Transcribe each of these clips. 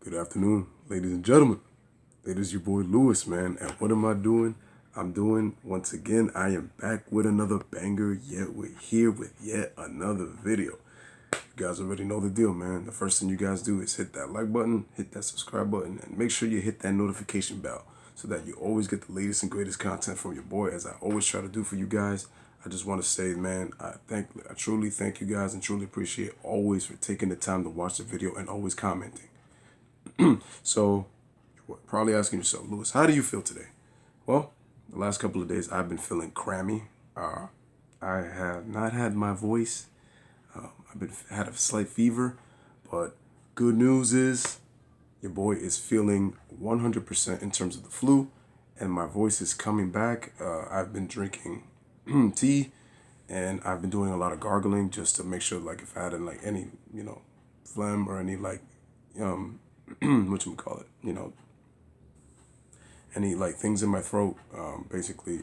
Good afternoon, ladies and gentlemen. It is your boy Lewis, man. And what am I doing? Once again, I am back with another banger. Yet we're here with yet another video. You guys already know the deal, man. The first thing you guys do is hit that like button, hit that subscribe button, and make sure you hit that notification bell so that you always get the latest and greatest content from your boy, as I always try to do for you guys. I just want to say, man, I truly thank you guys and truly appreciate always for taking the time to watch the video and always commenting. So you're probably asking yourself, Lewis, how do you feel today? Well, the last couple of days I've been feeling crammy. I have not had my voice. Had a slight fever, but good news is your boy is feeling 100% in terms of the flu, and my voice is coming back. I've been drinking tea, and I've been doing a lot of gargling just to make sure, like, if I had any phlegm or any what you call it, any things in my throat, basically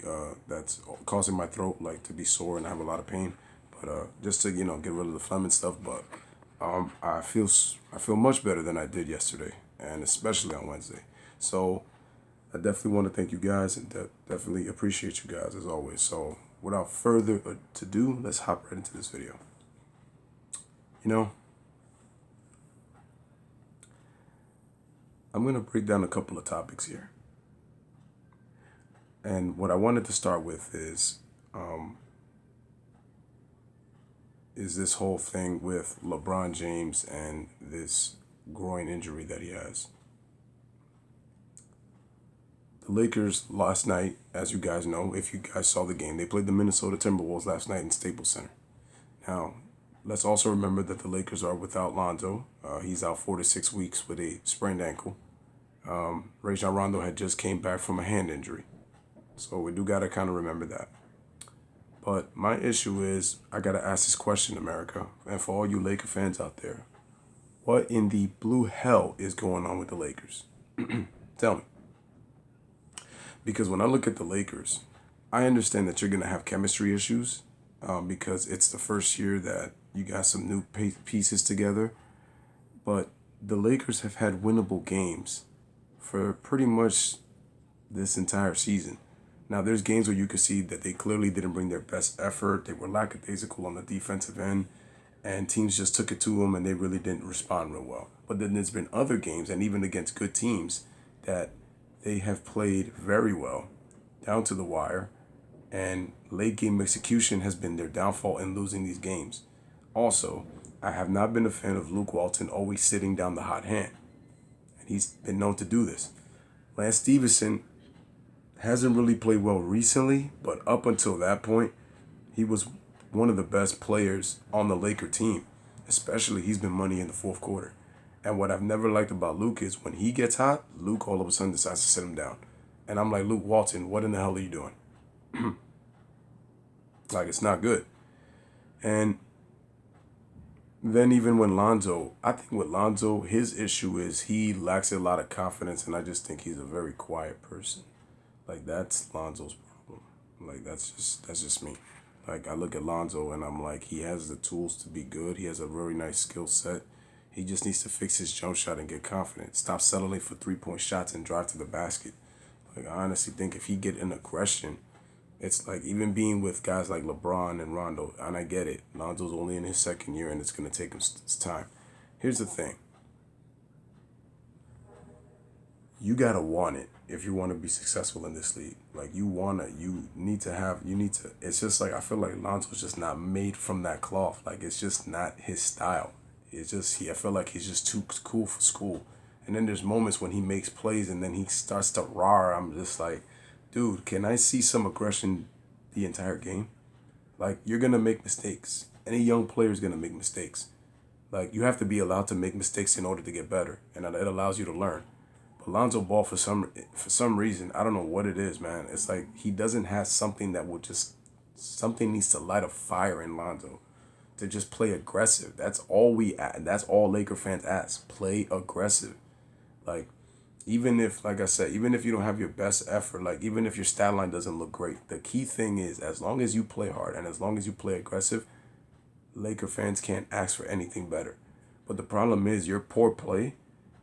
that's causing my throat to be sore and I have a lot of pain. But just to get rid of the phlegm and stuff. But I feel much better than I did yesterday, and especially on Wednesday. So I definitely want to thank you guys and definitely appreciate you guys as always. So without further ado, let's hop right into this video. I'm going to break down a couple of topics here. And what I wanted to start with is this whole thing with LeBron James and this groin injury that he has. The Lakers last night, as you guys know, if you guys saw the game, they played the Minnesota Timberwolves last night in Staples Center. Now, let's also remember that the Lakers are without Lonzo. He's out 4 to 6 weeks with a sprained ankle. Rajon Rondo had just came back from a hand injury. So we do got to kind of remember that. But my issue is, I got to ask this question, America, and for all you Laker fans out there, what in the blue hell is going on with the Lakers? Tell me. Because when I look at the Lakers, I understand that you're going to have chemistry issues because it's the first year that you got some new pieces together. But the Lakers have had winnable games for pretty much this entire season. Now, there's games where you could see that they clearly didn't bring their best effort. They were lackadaisical on the defensive end, and teams just took it to them, and they really didn't respond real well. But then there's been other games, and even against good teams, that they have played very well, down to the wire, and late game execution has been their downfall in losing these games. Also, I have not been a fan of Luke Walton always sitting down the hot hand, and he's been known to do this. Lance Stevenson hasn't really played well recently, but up until that point, he was one of the best players on the Laker team. Especially, he's been money in the fourth quarter. And what I've never liked about Luke is when he gets hot, Luke all of a sudden decides to sit him down. And I'm like, Luke Walton, what in the hell are you doing? It's not good. And then even when I think with Lonzo, his issue is he lacks a lot of confidence, and I just think he's a very quiet person. That's Lonzo's problem. That's just me. I look at Lonzo and I'm like, he has the tools to be good. He has a very nice skill set. He just needs to fix his jump shot and get confident. Stop settling for 3-point shots and drive to the basket. I honestly think if he get an aggression, it's even being with guys like LeBron and Rondo, and I get it. Lonzo's only in his second year and it's going to take him time. Here's the thing. You got to want it if you want to be successful in this league. It's just I feel like Lonzo's just not made from that cloth. It's just not his style. I feel like he's just too cool for school. And then there's moments when he makes plays and then he starts to roar. I'm just like, dude, can I see some aggression the entire game? You're going to make mistakes. Any young player is going to make mistakes. You have to be allowed to make mistakes in order to get better. And it allows you to learn. Lonzo Ball, for some reason, I don't know what it is, man. It's he doesn't have something something needs to light a fire in Lonzo to just play aggressive. That's all that's all Laker fans ask. Play aggressive. Even if, like I said, even if you don't have your best effort, even if your stat line doesn't look great, the key thing is as long as you play hard and as long as you play aggressive, Laker fans can't ask for anything better. But the problem is your poor play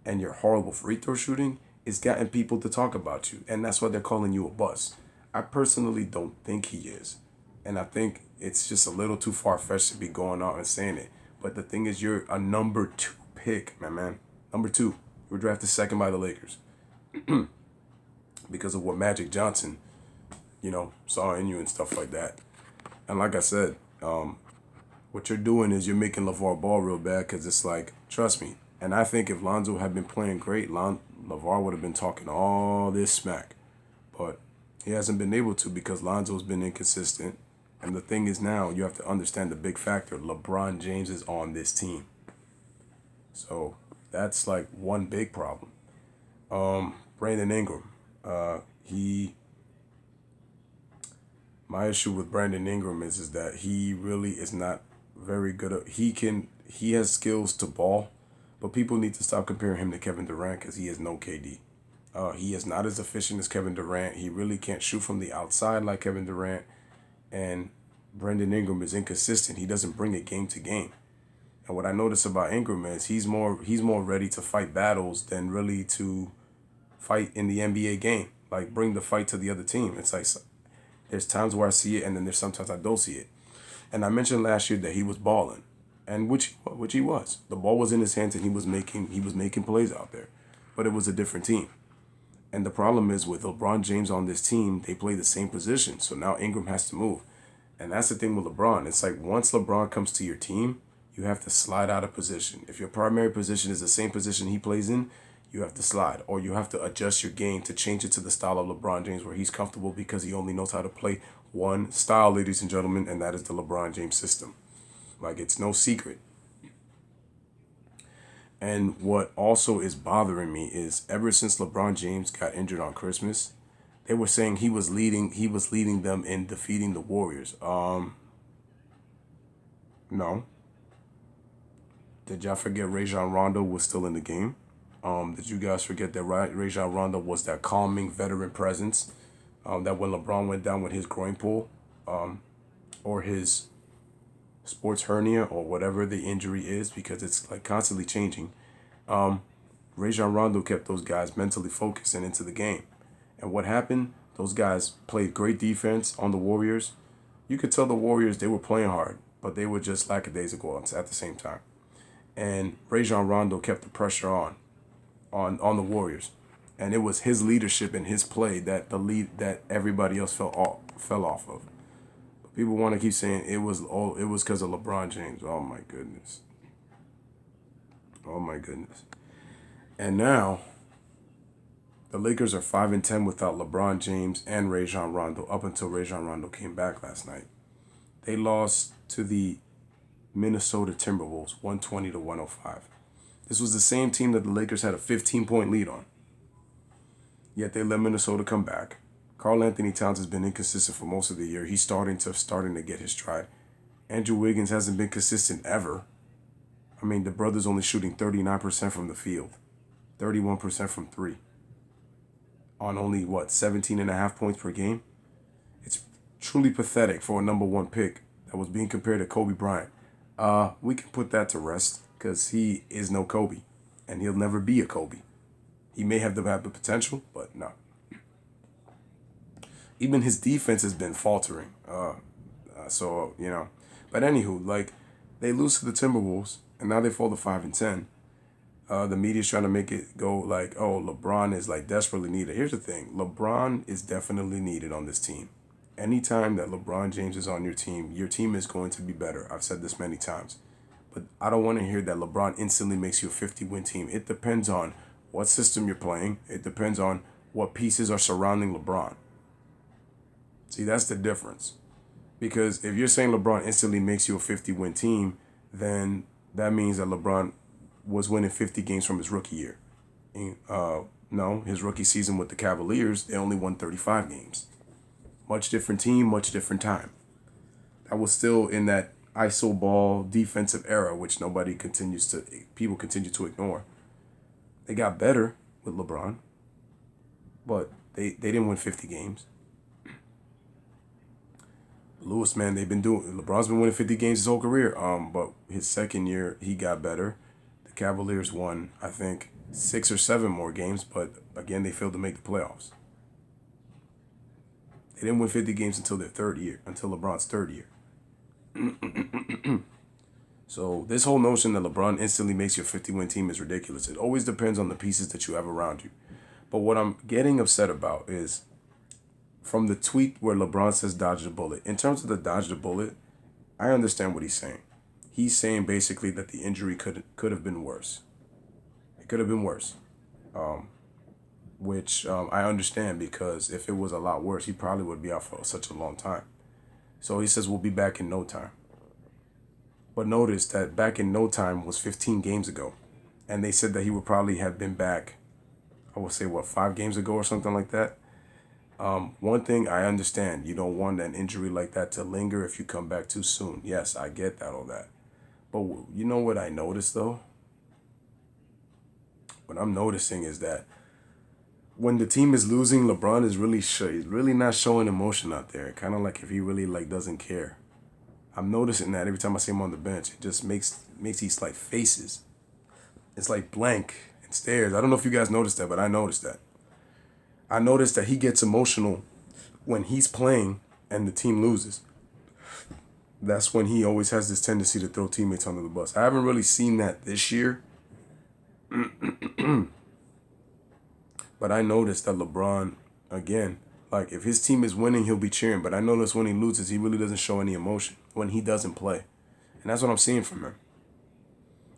and your horrible free throw shooting is getting people to talk about you, and that's why they're calling you a bust. I personally don't think he is, and I think it's just a little too far fetched to be going out and saying it. But the thing is, you're a number 2 pick, my man. Number 2. You were drafted second by the Lakers because of what Magic Johnson, saw in you and stuff like that. And like I said, what you're doing is you're making LeVar Ball real bad because it's like, trust me. And I think if Lonzo had been playing great, LeVar would have been talking all this smack. But he hasn't been able to because Lonzo's been inconsistent. And the thing is now, you have to understand the big factor. LeBron James is on this team. So that's like one big problem. Brandon Ingram. My issue with Brandon Ingram is that he really is not very good at, he has skills to ball, but people need to stop comparing him to Kevin Durant because he has no KD. He is not as efficient as Kevin Durant. He really can't shoot from the outside like Kevin Durant. And Brandon Ingram is inconsistent. He doesn't bring it game to game. And what I notice about Ingram is he's more ready to fight battles than really to fight in the NBA game. Like bring the fight to the other team. It's like there's times where I see it and then there's sometimes I don't see it. And I mentioned last year that he was balling, and which he was. The ball was in his hands and he was making plays out there, but it was a different team. And the problem is with LeBron James on this team, they play the same position. So now Ingram has to move. And that's the thing with LeBron. It's like once LeBron comes to your team, you have to slide out of position. If your primary position is the same position he plays in, you have to slide. Or you have to adjust your game to change it to the style of LeBron James where he's comfortable because he only knows how to play one style, ladies and gentlemen, and that is the LeBron James system. Like, it's no secret. And what also is bothering me is ever since LeBron James got injured on Christmas, they were saying he was leading them in defeating the Warriors. No. Did y'all forget Rajon Rondo was still in the game? Did you guys forget that Rajon Rondo was that calming veteran presence that when LeBron went down with his groin pull or his sports hernia or whatever the injury is, because it's like constantly changing, Rajon Rondo kept those guys mentally focused and into the game. And what happened? Those guys played great defense on the Warriors. You could tell the Warriors they were playing hard, but they were just lackadaisical at the same time. And Rajon Rondo kept the pressure on the Warriors. And it was his leadership and his play that everybody else fell off of. But people want to keep saying it was because of LeBron James. Oh my goodness. Oh my goodness. And now the Lakers are 5-10 without LeBron James and Rajon Rondo up until Rajon Rondo came back last night. They lost to the Minnesota Timberwolves 120-105. This was the same team that the Lakers had a 15-point lead on. Yet they let Minnesota come back. Karl Anthony Towns has been inconsistent for most of the year. He's starting to get his stride. Andrew Wiggins hasn't been consistent ever. I mean, the brother's only shooting 39% from the field, 31% from three, on only, 17.5 points per game? It's truly pathetic for a number 1 pick that was being compared to Kobe Bryant. We can put that to rest because he is no Kobe, and he'll never be a Kobe. He may have the potential, but no. Even his defense has been faltering. But anywho, they lose to the Timberwolves, and now they fall to 5-10. The media's trying to make it go like, oh, LeBron is desperately needed. Here's the thing. LeBron is definitely needed on this team. Anytime that LeBron James is on your team is going to be better. I've said this many times. But I don't want to hear that LeBron instantly makes you a 50-win team. It depends on what system you're playing. It depends on what pieces are surrounding LeBron. See, that's the difference. Because if you're saying LeBron instantly makes you a 50-win team, then that means that LeBron was winning 50 games from his rookie year. No, his rookie season with the Cavaliers, they only won 35 games. Much different team, much different time. That was still in that iso ball defensive era, which people continue to ignore. They got better with LeBron, but they didn't win 50 games. Lewis, man, LeBron's been winning 50 games his whole career. But his second year, he got better. The Cavaliers won, I think, 6 or 7 more games, but again, they failed to make the playoffs. They didn't win 50 games until their third year, until LeBron's third year. So this whole notion that LeBron instantly makes your 50-win team is ridiculous. It always depends on the pieces that you have around you. But what I'm getting upset about is from the tweet where LeBron says dodge the bullet. In terms of the dodge the bullet, I understand what he's saying. He's saying basically that the injury could have been worse. It could have been worse. Which I understand, because if it was a lot worse, he probably would be out for such a long time. So he says we'll be back in no time. But notice that back in no time was 15 games ago. And they said that he would probably have been back, I would say, 5 games ago or something like that. One thing I understand, you don't want an injury like that to linger if you come back too soon. Yes, I get that, all that. But you know what I noticed, though? What I'm noticing is that when the team is losing, LeBron is really not showing emotion out there. Kind of like if he really doesn't care. I'm noticing that every time I see him on the bench. It just makes these like faces. It's like blank and stares. I don't know if you guys noticed that, but I noticed that. I noticed that he gets emotional when he's playing and the team loses. That's when he always has this tendency to throw teammates under the bus. I haven't really seen that this year. But I noticed that LeBron, again, like if his team is winning, he'll be cheering. But I notice when he loses, he really doesn't show any emotion when he doesn't play. And that's what I'm seeing from him.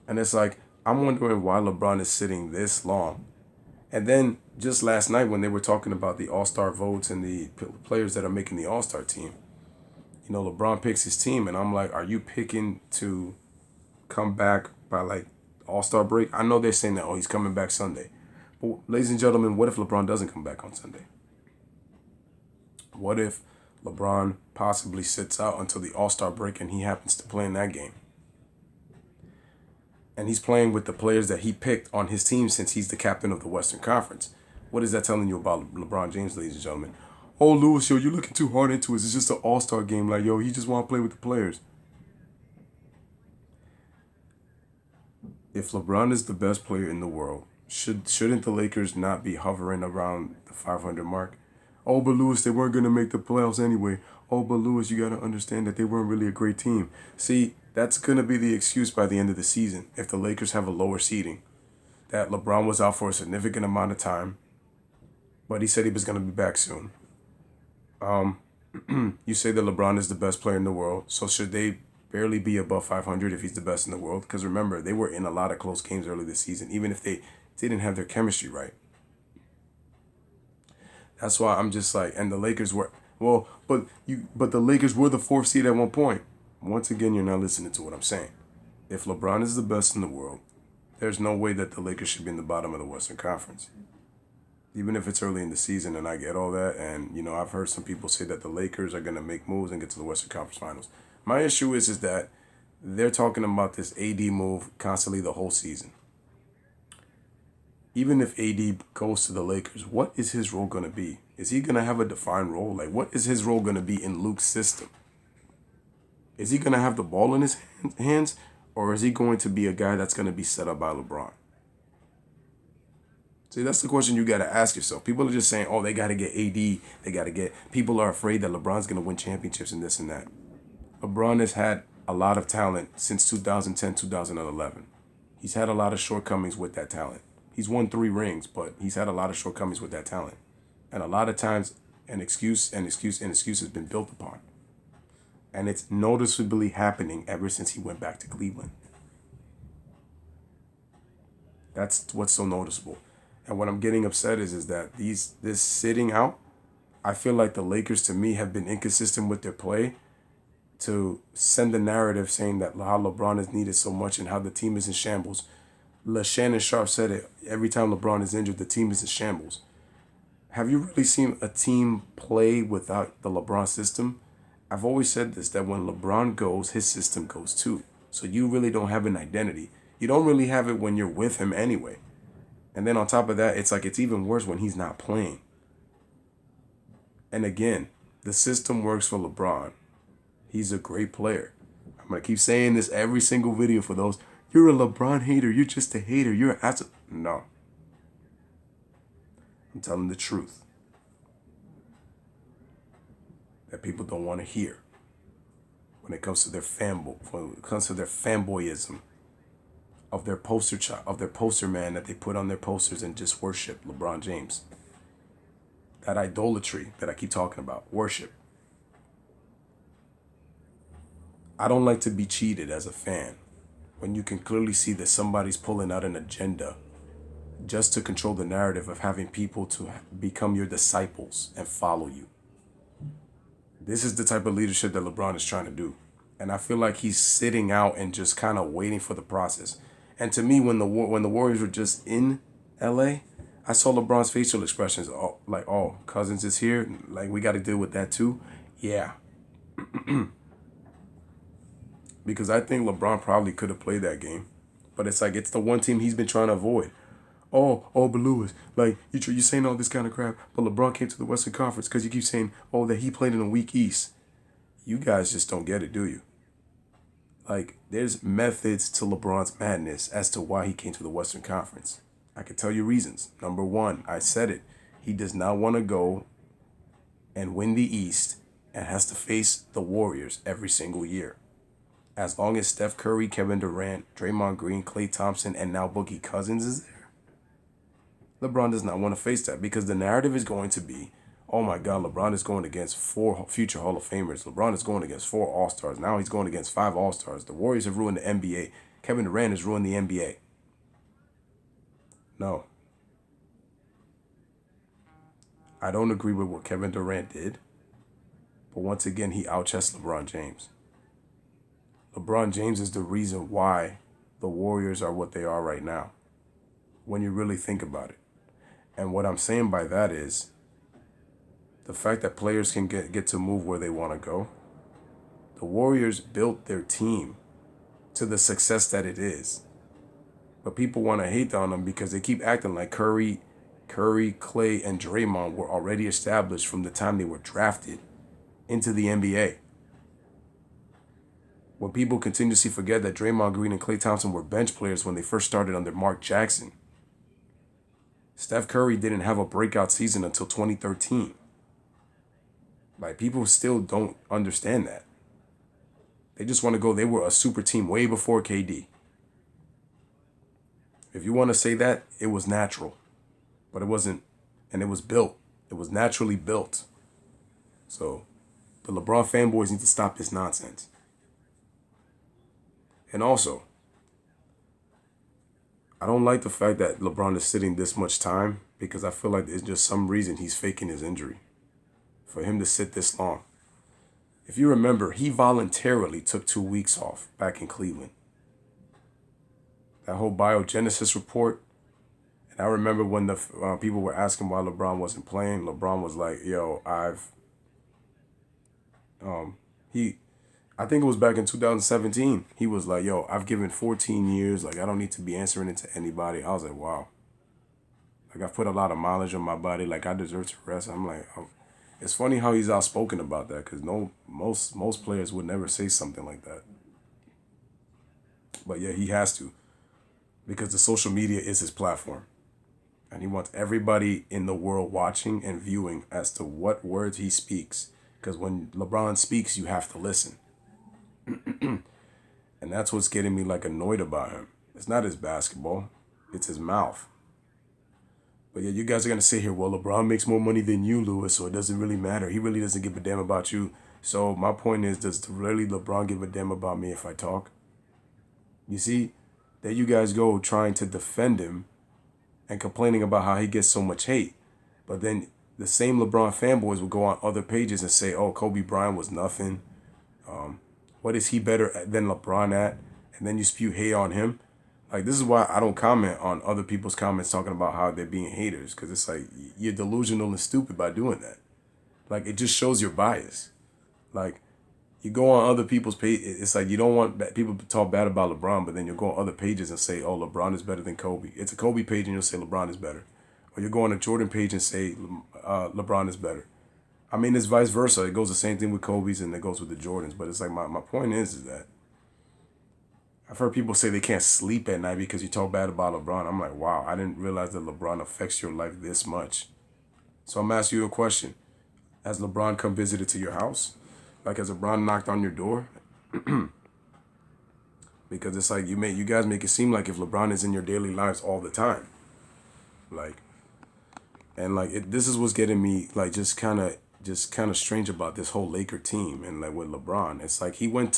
And it's like, I'm wondering why LeBron is sitting this long. And then just last night when they were talking about the All-Star votes and the players that are making the All-Star team, you know, LeBron picks his team. And I'm like, are you picking to come back by like All-Star break? I know they're saying that, oh, he's coming back Sunday. But ladies and gentlemen, what if LeBron doesn't come back on Sunday? What if LeBron possibly sits out until the All-Star break and he happens to play in that game? And he's playing with the players that he picked on his team since he's the captain of the Western Conference. What is that telling you about LeBron James, ladies and gentlemen? Oh, Lewis, yo, you're looking too hard into it. It's just an All-Star game. Like, yo, he just want to play with the players. If LeBron is the best player in the world, shouldn't the Lakers not be hovering around the 500 mark? Oh, but Lewis, they weren't going to make the playoffs anyway. Oh, but Lewis, you got to understand that they weren't really a great team. See, that's going to be the excuse by the end of the season if the Lakers have a lower seeding. That LeBron was out for a significant amount of time, but he said he was going to be back soon. You say that LeBron is the best player in the world, so should they barely be above 500 if he's the best in the world? Because remember, they were in a lot of close games early this season, even if they didn't have their chemistry right. That's why I'm just like, and the Lakers were, well, but the Lakers were the 4th seed at one point. Once again, you're not listening to what I'm saying. If LeBron is the best in the world, there's no way that the Lakers should be in the bottom of the Western Conference. Even if it's early in the season, and I get all that, and, you know, I've heard some people say that the Lakers are going to make moves and get to the Western Conference Finals. My issue is that they're talking about this AD move constantly the whole season. Even if AD goes to the Lakers, what is his role going to be? Is he going to have a defined role? Like, what is his role going to be in Luke's system? Is he going to have the ball in his hands, or is he going to be a guy that's going to be set up by LeBron? See, that's the question you got to ask yourself. People are just saying, oh, they got to get AD. They got to get... People are afraid that LeBron's going to win championships and this and that. LeBron has had a lot of talent since 2010, 2011. He's had a lot of shortcomings with that talent. He's won 3 rings, but he's had a lot of shortcomings with that talent. And a lot of times, an excuse has been built upon. And it's noticeably happening ever since he went back to Cleveland. That's what's so noticeable. And what I'm getting upset is that this sitting out, I feel like the Lakers, to me, have been inconsistent with their play to send the narrative saying that how LeBron is needed so much and how the team is in shambles. Shannon Sharp said it, every time LeBron is injured, the team is in shambles. Have you really seen a team play without the LeBron system? I've always said this, that when LeBron goes, his system goes too. So you really don't have an identity. You don't really have it when you're with him anyway. And then on top of that, it's like it's even worse when he's not playing. And again, the system works for LeBron. He's a great player. I'm going to keep saying this every single video for those. You're a LeBron hater. You're just a hater. You're an absolute... No. I'm telling the truth that people don't want to hear when it comes to when it comes to their fanboyism of their poster child, of their poster man that they put on their posters and just worship LeBron James. That idolatry that I keep talking about, worship. I don't like to be cheated as a fan when you can clearly see that somebody's pulling out an agenda just to control the narrative of having people to become your disciples and follow you. This is the type of leadership that LeBron is trying to do. And I feel like he's sitting out and just kind of waiting for the process. And to me, when the Warriors were just in LA, I saw LeBron's facial expressions like, oh, Cousins is here. Like, we got to deal with that too. Yeah. Because I think LeBron probably could have played that game. But it's like, it's the one team he's been trying to avoid. But Lewis, like, you're saying all this kind of crap, but LeBron came to the Western Conference because you keep saying, that he played in a weak East. You guys just don't get it, do you? Like, there's methods to LeBron's madness as to why he came to the Western Conference. I can tell you reasons. Number one, I said it. He does not want to go and win the East and has to face the Warriors every single year. As long as Steph Curry, Kevin Durant, Draymond Green, Klay Thompson, and now Boogie Cousins is there, LeBron does not want to face that because the narrative is going to be, oh my God, LeBron is going against 4 future Hall of Famers. LeBron is going against 4 All-Stars. Now he's going against 5 All-Stars. The Warriors have ruined the NBA. Kevin Durant has ruined the NBA. No. I don't agree with what Kevin Durant did. But once again, he outchessed LeBron James. LeBron James is the reason why the Warriors are what they are right now, when you really think about it. And what I'm saying by that is the fact that players can get to move where they want to go. The Warriors built their team to the success that it is. But people want to hate on them because they keep acting like Curry, Klay, and Draymond were already established from the time they were drafted into the NBA. When people continuously forget that Draymond Green and Klay Thompson were bench players when they first started under Mark Jackson. Steph Curry didn't have a breakout season until 2013. Like, people still don't understand that. They just want to go, they were a super team way before KD. If you want to say that, it was natural. But it wasn't, and it was built. It was naturally built. So, the LeBron fanboys need to stop this nonsense. And also, I don't like the fact that LeBron is sitting this much time because I feel like there's just some reason he's faking his injury for him to sit this long. If you remember, he voluntarily took 2 weeks off back in Cleveland. That whole biogenesis report. And I remember when the people were asking why LeBron wasn't playing, LeBron was like, yo, I think it was back in 2017. He was like, yo, I've given 14 years. Like, I don't need to be answering it to anybody. I was like, wow. Like, I've put a lot of mileage on my body. Like, I deserve to rest. I'm like, it's funny how he's outspoken about that because most players would never say something like that. But yeah, he has to because the social media is his platform. And he wants everybody in the world watching and viewing as to what words he speaks. Because when LeBron speaks, you have to listen. And that's what's getting me like annoyed about him. It's not his basketball. It's his mouth. But yeah, you guys are going to sit here, well, LeBron makes more money than you, Lewis, so it doesn't really matter. He really doesn't give a damn about you. So my point is, does really LeBron give a damn about me if I talk? You see, there you guys go trying to defend him and complaining about how he gets so much hate. But then the same LeBron fanboys will go on other pages and say, oh, Kobe Bryant was nothing. What is he better than LeBron at? And then you spew hate on him. Like, this is why I don't comment on other people's comments talking about how they're being haters. Because it's like, you're delusional and stupid by doing that. Like, it just shows your bias. Like, you go on other people's page. It's like you don't want people to talk bad about LeBron, but then you'll go on other pages and say, oh, LeBron is better than Kobe. It's a Kobe page and you'll say LeBron is better. Or you'll go on a Jordan page and say LeBron is better. I mean, it's vice versa. It goes the same thing with Kobe's and it goes with the Jordans. But it's like my point is that I've heard people say they can't sleep at night because you talk bad about LeBron. I'm like, wow, I didn't realize that LeBron affects your life this much. So I'm asking you a question. Has LeBron come visited to your house? Like, has LeBron knocked on your door? Because it's like you guys make it seem like if LeBron is in your daily lives all the time. Like, and like this is what's getting me like just kind of strange about this whole Laker team and like with LeBron. It's like he went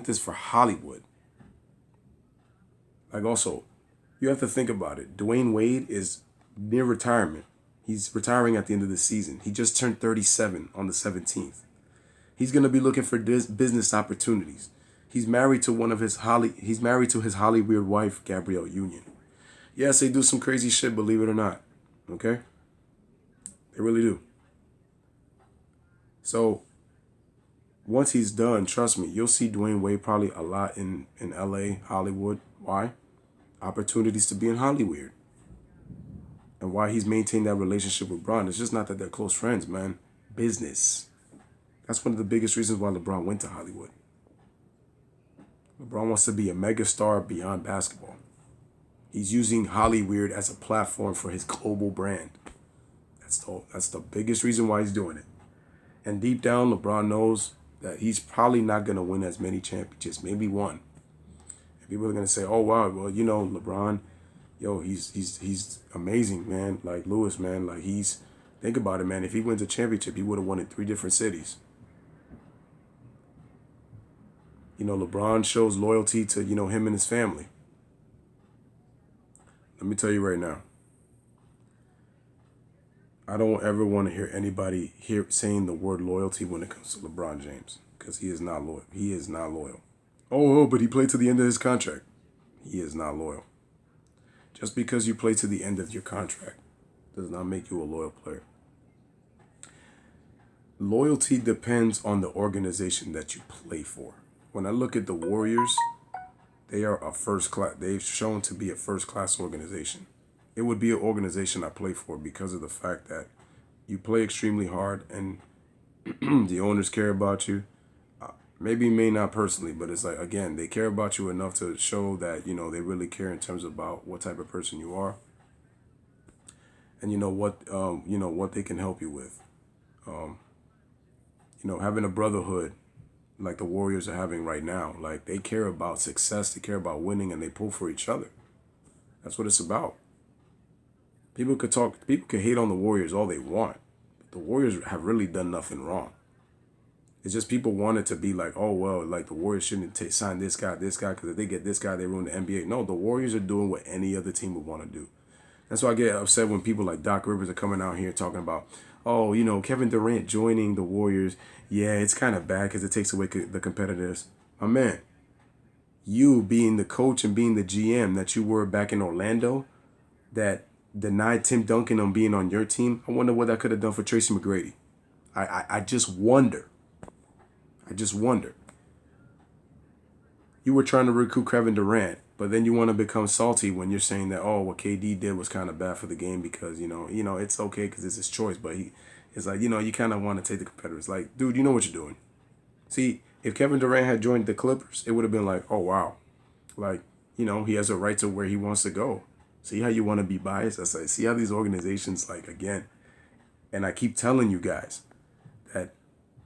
this for Hollywood. Like also, you have to think about it. Dwayne Wade is near retirement. He's retiring at the end of the season. He just turned 37 on the 17th. He's gonna be looking for business opportunities. He's married to his Hollywood wife, Gabrielle Union. Yes, they do some crazy shit, believe it or not. Okay? They really do. So once he's done, trust me, you'll see Dwayne Wade probably a lot in LA, Hollywood. Why? Opportunities to be in Hollywood. And why he's maintained that relationship with LeBron. It's just not that they're close friends, man. Business. That's one of the biggest reasons why LeBron went to Hollywood. LeBron wants to be a megastar beyond basketball. He's using Hollywood as a platform for his global brand. That's the biggest reason why he's doing it. And deep down, LeBron knows that he's probably not going to win as many championships, maybe one. And people are going to say, oh, wow, well, LeBron, yo, he's amazing, man. Like Lewis, man, like think about it, man. If he wins a championship, he would have won in 3 different cities. LeBron shows loyalty to, him and his family. Let me tell you right now. I don't ever want to hear anybody saying the word loyalty when it comes to LeBron James, because he is not loyal. He is not loyal. Oh, but he played to the end of his contract. He is not loyal. Just because you play to the end of your contract does not make you a loyal player. Loyalty depends on the organization that you play for. When I look at the Warriors, they are a first class. They've shown to be a first class organization. It would be an organization I play for because of the fact that you play extremely hard and the owners care about you. Maybe may not personally, but it's like, again, they care about you enough to show that, they really care in terms about what type of person you are. And what they can help you with. Having a brotherhood like the Warriors are having right now. Like, they care about success, they care about winning, and they pull for each other. That's what it's about. People could hate on the Warriors all they want. But the Warriors have really done nothing wrong. It's just people want it to be like, oh, well, like the Warriors shouldn't sign this guy, because if they get this guy, they ruin the NBA. No, the Warriors are doing what any other team would want to do. That's why I get upset when people like Doc Rivers are coming out here talking about, oh, Kevin Durant joining the Warriors. Yeah, it's kind of bad because it takes away the competitiveness. My man, you being the coach and being the GM that you were back in Orlando that denied Tim Duncan on being on your team, I wonder what that could have done for Tracy McGrady. I just wonder. You were trying to recruit Kevin Durant, but then you want to become salty when you're saying that, oh, what KD did was kind of bad for the game because, it's okay because it's his choice. But it's like, you kind of want to take the competitors. Like, dude, you know what you're doing. See, if Kevin Durant had joined the Clippers, it would have been like, oh, wow. Like, he has a right to where he wants to go. See how you want to be biased? That's like, see how these organizations, like, again, and I keep telling you guys that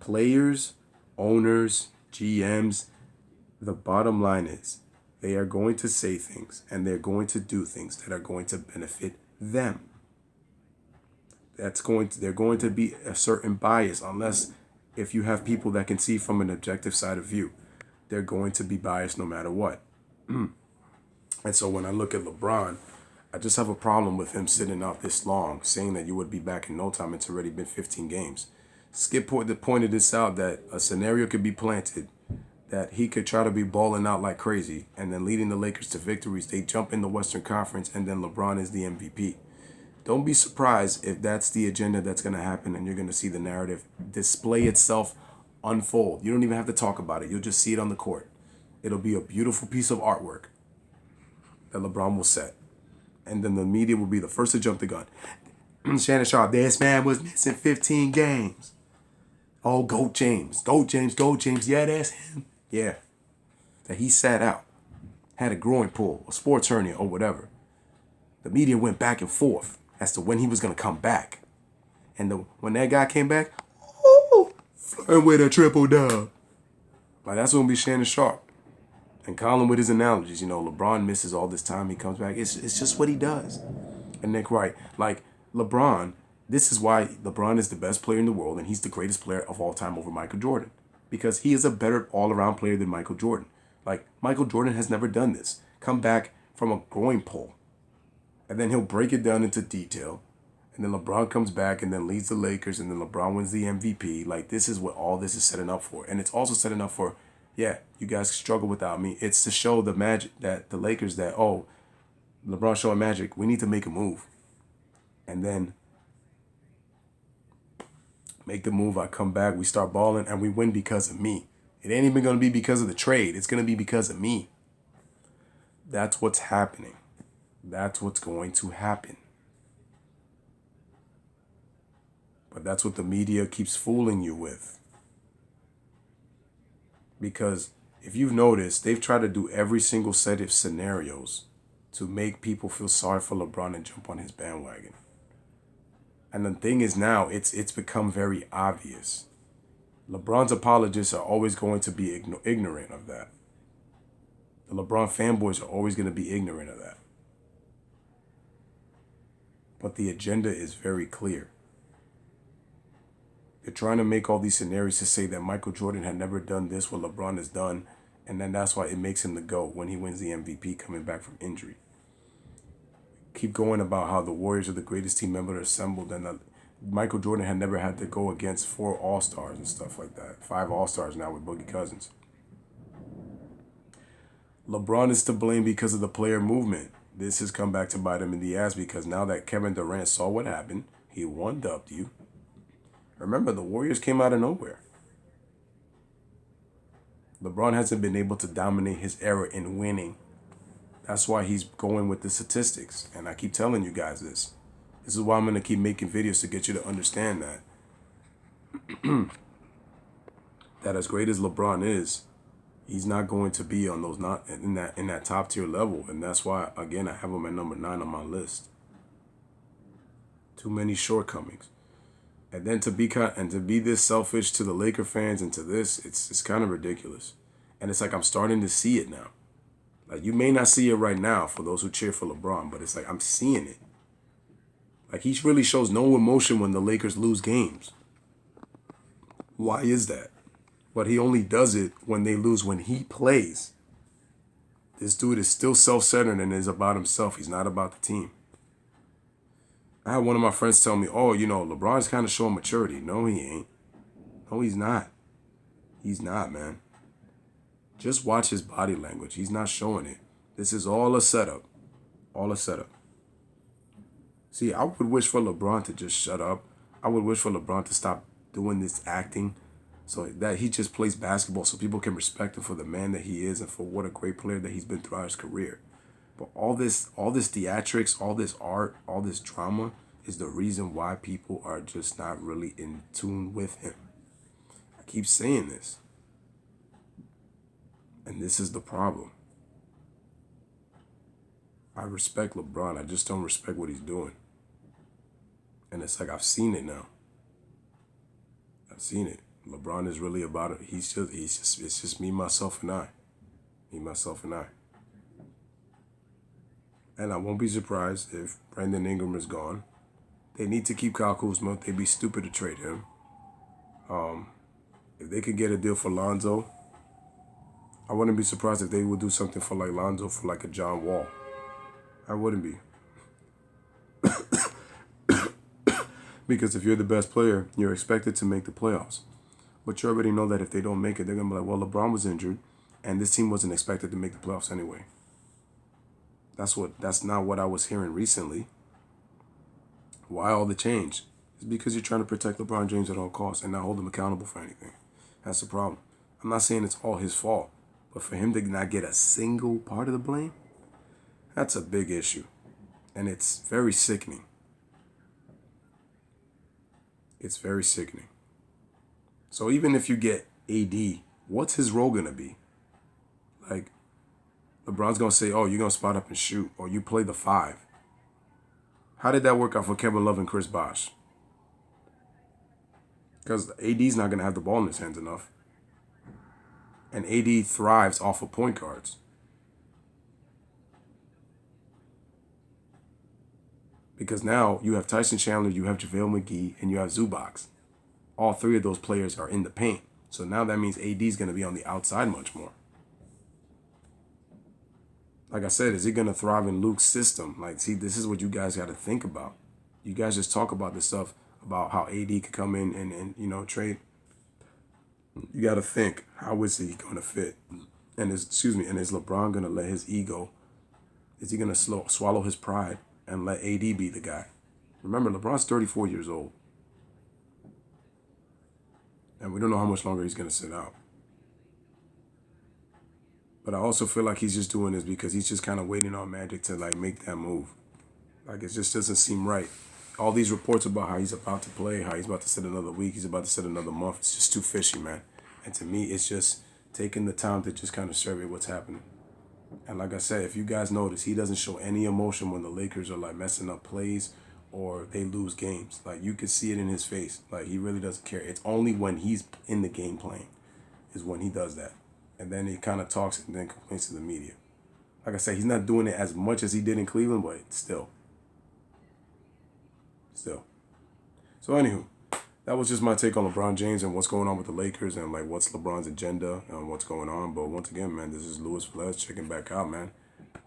players, owners, GMs, the bottom line is they are going to say things and they're going to do things that are going to benefit them. They're going to be a certain bias, unless if you have people that can see from an objective side of view, they're going to be biased no matter what. And so when I look at LeBron, I just have a problem with him sitting out this long, saying that you would be back in no time. It's already been 15 games. Skip pointed this out, that a scenario could be planted that he could try to be balling out like crazy and then leading the Lakers to victories. They jump in the Western Conference and then LeBron is the MVP. Don't be surprised if that's the agenda that's going to happen and you're going to see the narrative display itself unfold. You don't even have to talk about it. You'll just see it on the court. It'll be a beautiful piece of artwork that LeBron will set. And then the media will be the first to jump the gun. Shannon Sharp, this man was missing 15 games. Oh, GOAT James. GOAT James, GOAT James. Yeah, that's him. Yeah. That he sat out. Had a groin pull, a sports hernia, or whatever. The media went back and forth as to when he was going to come back. And when that guy came back, oh, flirting with a triple dub. Like, that's going to be Shannon Sharp. And Colin with his analogies, LeBron misses all this time. He comes back. It's just what he does. And Nick Wright, like LeBron, this is why LeBron is the best player in the world, and he's the greatest player of all time over Michael Jordan. Because he is a better all-around player than Michael Jordan. Like, Michael Jordan has never done this. Come back from a groin pull. And then he'll break it down into detail. And then LeBron comes back and then leads the Lakers, and then LeBron wins the MVP. Like, this is what all this is setting up for. And it's also setting up for, yeah, you guys struggle without me. It's to show the Magic, that the Lakers, that, oh, LeBron showing Magic, we need to make a move. And then make the move, I come back, we start balling, and we win because of me. It ain't even going to be because of the trade. It's going to be because of me. That's what's happening. That's what's going to happen. But that's what the media keeps fooling you with. Because if you've noticed, they've tried to do every single set of scenarios to make people feel sorry for LeBron and jump on his bandwagon. And the thing is now, it's become very obvious. LeBron's apologists are always going to be ignorant of that. The LeBron fanboys are always going to be ignorant of that. But the agenda is very clear. They're trying to make all these scenarios to say that Michael Jordan had never done this, what LeBron has done, and then that's why it makes him the GOAT when he wins the MVP coming back from injury. Keep going about how the Warriors are the greatest team ever assembled, and Michael Jordan had never had to go against 4 All-Stars and stuff like that. 5 All-Stars now with Boogie Cousins. LeBron is to blame because of the player movement. This has come back to bite him in the ass because now that Kevin Durant saw what happened, he one-dubbed you. Remember, the Warriors came out of nowhere. LeBron hasn't been able to dominate his era in winning. That's why he's going with the statistics. And I keep telling you guys this. This is why I'm going to keep making videos to get you to understand that. That as great as LeBron is, he's not going to be on those, not in that top tier level. And that's why, again, I have him at number 9 on my list. Too many shortcomings. And then to be this selfish to the Laker fans and to this, it's kind of ridiculous. And it's like I'm starting to see it now. Like, you may not see it right now for those who cheer for LeBron, but it's like I'm seeing it. Like, he really shows no emotion when the Lakers lose games. Why is that? But he only does it when they lose when he plays. This dude is still self-centered and is about himself. He's not about the team. I had one of my friends tell me, oh, LeBron's kind of showing maturity. No, he ain't. No, he's not. He's not, man. Just watch his body language. He's not showing it. This is all a setup. All a setup. See, I would wish for LeBron to just shut up. I would wish for LeBron to stop doing this acting so that he just plays basketball so people can respect him for the man that he is and for what a great player that he's been throughout his career. But all this theatrics, all this art, all this drama is the reason why people are just not really in tune with him. I keep saying this. And this is the problem. I respect LeBron. I just don't respect what he's doing. And it's like I've seen it now. I've seen it. LeBron is really about it. It's just me, myself, and I. Me, myself, and I. And I won't be surprised if Brandon Ingram is gone. They need to keep Kyle Kuzma. They'd be stupid to trade him. If they could get a deal for Lonzo, I wouldn't be surprised if they would do something for like Lonzo for like a John Wall. I wouldn't be. Because if you're the best player, you're expected to make the playoffs. But you already know that if they don't make it, they're going to be like, well, LeBron was injured, and this team wasn't expected to make the playoffs anyway. That's not what I was hearing recently. Why all the change? It's because you're trying to protect LeBron James at all costs and not hold him accountable for anything. That's the problem. I'm not saying it's all his fault, but for him to not get a single part of the blame, that's a big issue. And it's very sickening. It's very sickening. So even if you get AD, what's his role going to be? Like, LeBron's going to say, oh, you're going to spot up and shoot, or you play the 5. How did that work out for Kevin Love and Chris Bosh? Because AD's not going to have the ball in his hands enough. And AD thrives off of point guards. Because now you have Tyson Chandler, you have JaVale McGee, and you have Zubac. All three of those players are in the paint. So now that means AD's going to be on the outside much more. Like I said, is he going to thrive in Luke's system? Like, see, this is what you guys got to think about. You guys just talk about this stuff about how AD could come in and trade. You got to think, how is he going to fit? And is LeBron going to let his ego, is he going to swallow his pride and let AD be the guy? Remember, LeBron's 34 years old. And we don't know how much longer he's going to sit out. But I also feel like he's just doing this because he's just kind of waiting on Magic to, like, make that move. Like, it just doesn't seem right. All these reports about how he's about to play, how he's about to sit another week, he's about to sit another month, it's just too fishy, man. And to me, it's just taking the time to just kind of survey what's happening. And like I said, if you guys notice, he doesn't show any emotion when the Lakers are, like, messing up plays or they lose games. Like, you can see it in his face. Like, he really doesn't care. It's only when he's in the game playing is when he does that. And then he kind of talks and then complains to the media. Like I said, he's not doing it as much as he did in Cleveland, but still. So anywho, that was just my take on LeBron James and what's going on with the Lakers and, like, what's LeBron's agenda and what's going on. But once again, man, this is Louis Velez checking back out, man.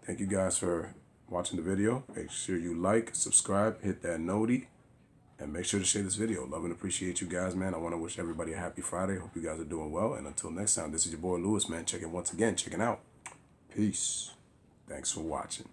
Thank you guys for watching the video. Make sure you like, subscribe, hit that noti, and make sure to share this video. Love and appreciate you guys, man. I want to wish everybody a happy Friday. Hope you guys are doing well. And until next time, this is your boy Louis, man. Checking out. Peace. Thanks for watching.